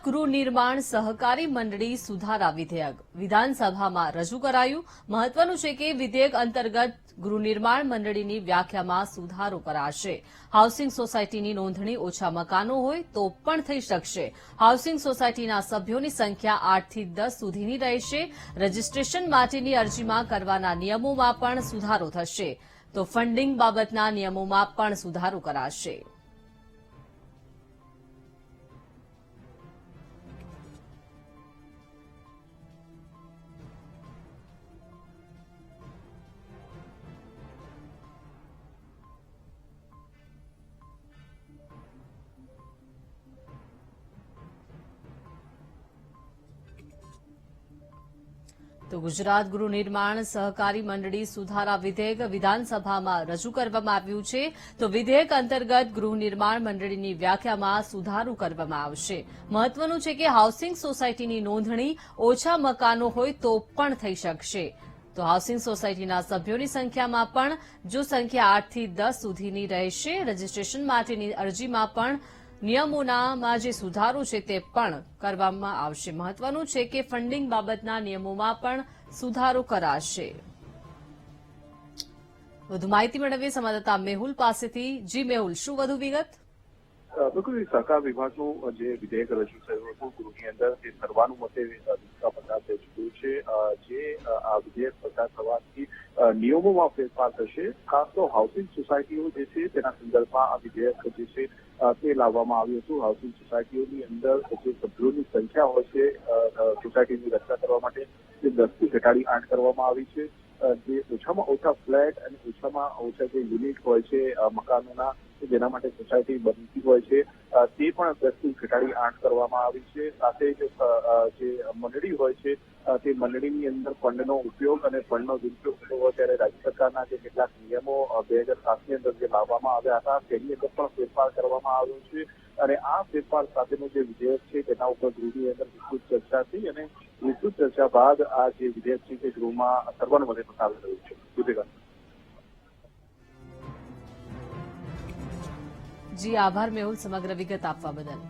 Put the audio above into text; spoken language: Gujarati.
ગૃહ નિર્માણ સહકારી મંડળી સુધારા વિધેયક વિધાનસભામાં રજૂ કરાયું। મહત્વનું છે કે વિધેયક અંતર્ગત ગૃહ નિર્માણ મંડળીની વ્યાખ્યામાં સુધારો કરાશે। હાઉસિંગ સોસાયટીની નોંધણી ઓછા મકાનો હોય તો પણ થઈ શકશે। હાઉસિંગ સોસાયટીના સભ્યોની સંખ્યા 8 થી 10 સુધીની રહેશે। રજીસ્ટ્રેશન માટેની અરજીમાં કરવાના નિયમોમાં પણ સુધારો થશે, તો ફંડિંગ બાબતના નિયમોમાં પણ સુધારો કરાશે। તો ગુજરાત ગૃહ નિર્માણ સહકારી મંડળી સુધારા વિધેયક વિધાનસભામાં રજૂ કરવામાં આવ્યું છે। તો વિધેયક અંતર્ગત ગૃહ નિર્માણ મંડળીની વ્યાખ્યામાં સુધારો કરવામાં આવશે। મહત્વનું છે કે હાઉસિંગ સોસાયટીની નોંધણી ઓછા મકાનો હોય તો પણ થઈ શકશે। તો હાઉસિંગ સોસાયટીના સભ્યોની સંખ્યામાં પણ જો સંખ્યા 8 થી 10 સુધીની રહેશે। રજીસ્ટ્રેશન માટેની અરજીમાં પણ નિયમોમાં જે સુધારો છે તે પણ કરવામાં આવશે। મહત્વનું છે કે ફંડિંગ બાબતના નિયમોમાં પણ સુધારો કરાશે। વધુ માહિતી મેળવીએ સંવાદદાતા મેહુલ પાસેથી। જી મેહુલ, શું વધુ વિગત? બિલકુલ, સહકાર વિભાગનું જે વિધેયક રજૂ થયું હતું ગૃહની અંદર તે સર્વાનુમતે પસાર થઈ ચૂક્યું છે। જે આ વિધેયક પસાર થવાથી નિયમોમાં ફેરફાર થશે। ખાસ તો હાઉસિંગ સોસાયટીઓ જે છે તેના સંદર્ભમાં આ વિધેયક જે છે તે લાવવામાં આવ્યું હતું। હાઉસિંગ સોસાયટીઓની અંદર જે સભ્યોની સંખ્યા હોય છે સોસાયટીની રચના કરવા માટે તે 10 થી ઘટાડી 8 કરવામાં આવી છે। જે ઓછામાં ઓછા ફ્લેટ અને ઓછામાં ઓછા જે યુનિટ હોય છે મકાનોના જેના માટે સોસાયટી બનતી હોય છે તે પણ 10 થી ઘટાડી 8 કરવામાં આવી છે। સાથે જ જે મંડળી હોય છે તે મંડળીની અંદર ફંડનો ઉપયોગ અને ફંડનો દુરુપયોગ થતો હોય ત્યારે રાજ્ય સરકારના જે કેટલાક નિયમો 2007ની અંદર જે લાવવામાં આવ્યા હતા તેની અંદર પણ ફેરફાર કરવામાં આવ્યો છે। અને આ ફેરફાર સાથેનું જે વિધેયક છે તેના ઉપર ગૃહની અંદર વિસ્તૃત ચર્ચા થઈ અને વિસ્તૃત ચર્ચા બાદ આ જે વિધેયક છે તે ગૃહમાં સર્વાનુમતે પસાર થયું છે। જી આભાર મેહુલ, સમગ્ર વિગત આપવા બદલ।